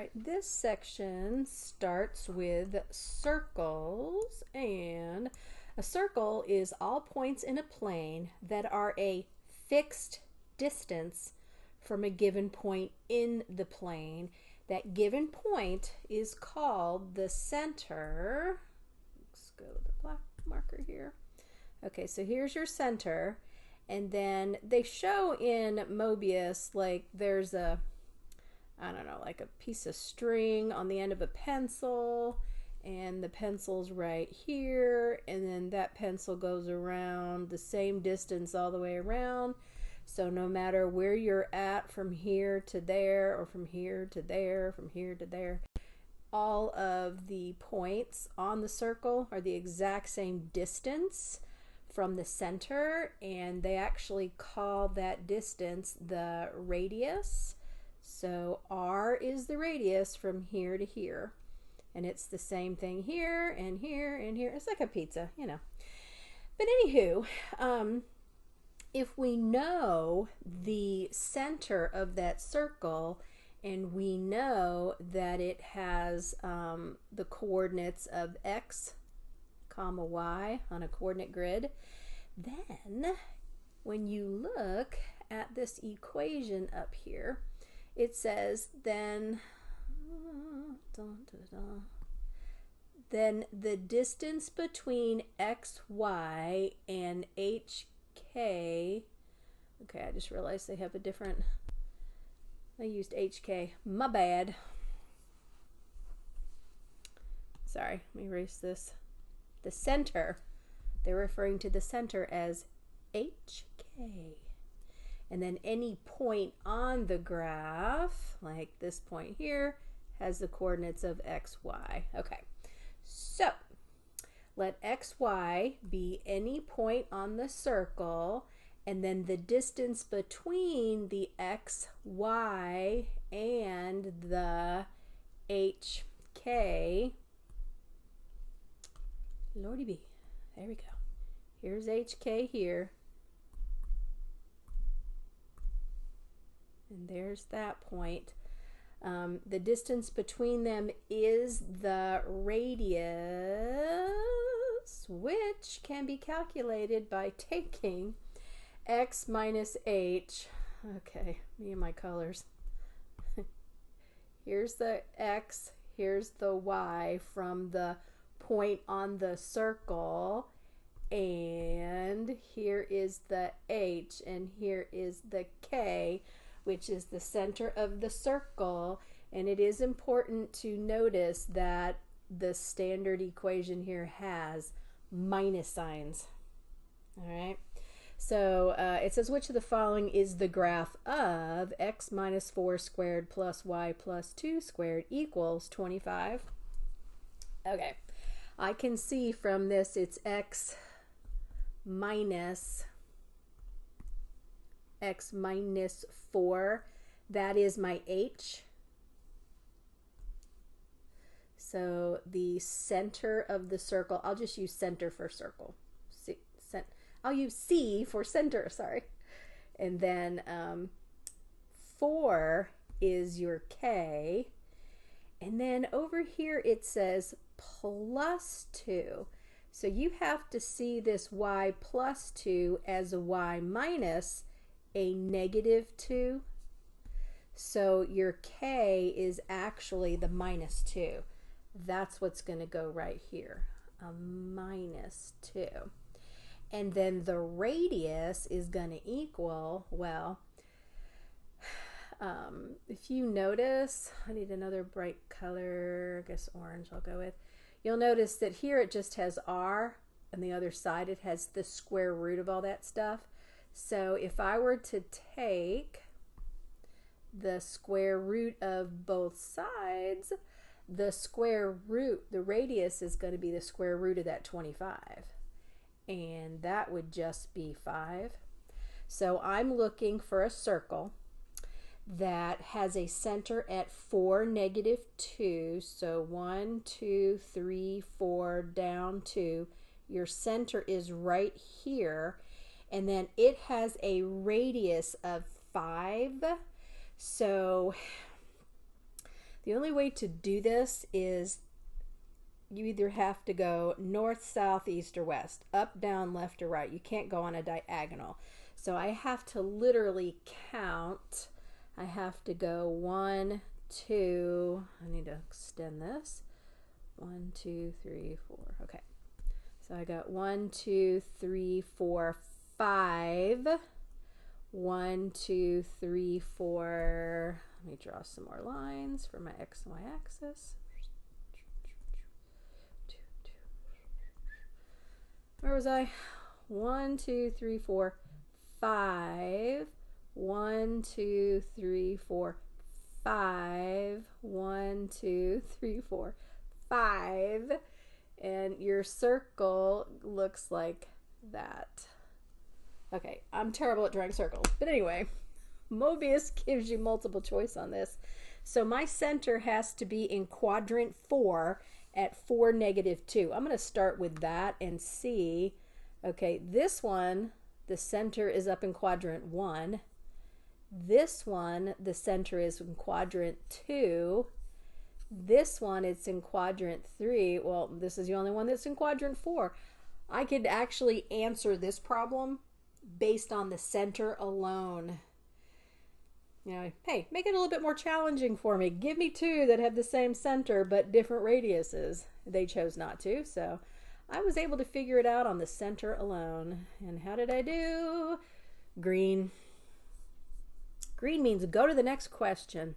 right, this section starts with circles, and a circle is all points in a plane that are a fixed distance from a given point in the plane. That given point is called the center. Let's go to the black marker here. Okay, so here's your center, and then they show in Mobius like there's a, I don't know, like a piece of string on the end of a pencil, and the pencil's right here, and then that pencil goes around the same distance all the way around. So no matter where you're at from here to there, or from here to there, from here to there, all of the points on the circle are the exact same distance from the center, and they actually call that distance the radius. So R is the radius from here to here, and it's the same thing here and here and here. It's like a pizza, you know. But anywho, if we know the center of that circle, and we know that it has the coordinates of x, comma, y on a coordinate grid, then when you look at this equation up here, it says then the distance between xy and hk, okay, I just realized they have a different, I used hk, my bad. Sorry, let me erase this. The center, they're referring to the center as hk. And then any point on the graph, like this point here, has the coordinates of xy. Okay, so let xy be any point on the circle, and then the distance between the xy and the hk, lordy be, there we go. Here's hk here, and there's that point. The distance between them is the radius, which can be calculated by taking x minus h. Okay, me and my colors. Here's the x, here's the y from the point on the circle, and here is the h, and here is the k, which is the center of the circle. And it is important to notice that the standard equation here has minus signs. All right, so it says, which of the following is the graph of x minus 4 squared plus y plus 2 squared equals 25? Okay, I can see from this it's x minus 4, that is my h. So the center of the circle, I'll just use center for circle. I'll use C for center, sorry. And then 4 is your k. And then over here it says plus 2. So you have to see this y plus 2 as a y minus a negative 2. So your k is actually the minus 2. That's what's going to go right here, a minus 2. And then the radius is going to equal, well, if you notice, I need another bright color, I guess orange I'll go with. You'll notice that here it just has r, and the other side it has the square root of all that stuff. So if I were to take the square root of both sides, the square root, the radius is going to be the square root of that 25. And that would just be 5. So I'm looking for a circle that has a center at 4, negative 2. So 1, 2, 3, 4, down 2. Your center is right here. And then it has a radius of 5. So The only way to do this is you either have to go north, south, east, or west, up, down, left, or right. You can't go on a diagonal. So I have to literally count. I have to go 1, 2, I need to extend this. 1, 2, 3, 4. Okay. So I got 1, 2, 3, 4, 5. 1, 2, 3, 4. Let me draw some more lines for my X and Y axis. Where was I? 1, 2, 3, 4, 5. 1, 2, 3, 4, 5. 1, 2, 3, 4, 5. And your circle looks like that. Okay, I'm terrible at drawing circles. But anyway, Mobius gives you multiple choice on this. So my center has to be in quadrant 4 at 4, -2. I'm going to start with that and see. Okay, this one, the center is up in quadrant 1. This one, the center is in quadrant 2. This one, it's in quadrant 3. Well, this is the only one that's in quadrant 4. I could actually answer this problem based on the center alone. You know, hey, make it a little bit more challenging for me. Give me 2 that have the same center but different radiuses. They chose not to, so I was able to figure it out on the center alone. And how did I do? Green. Green means go to the next question.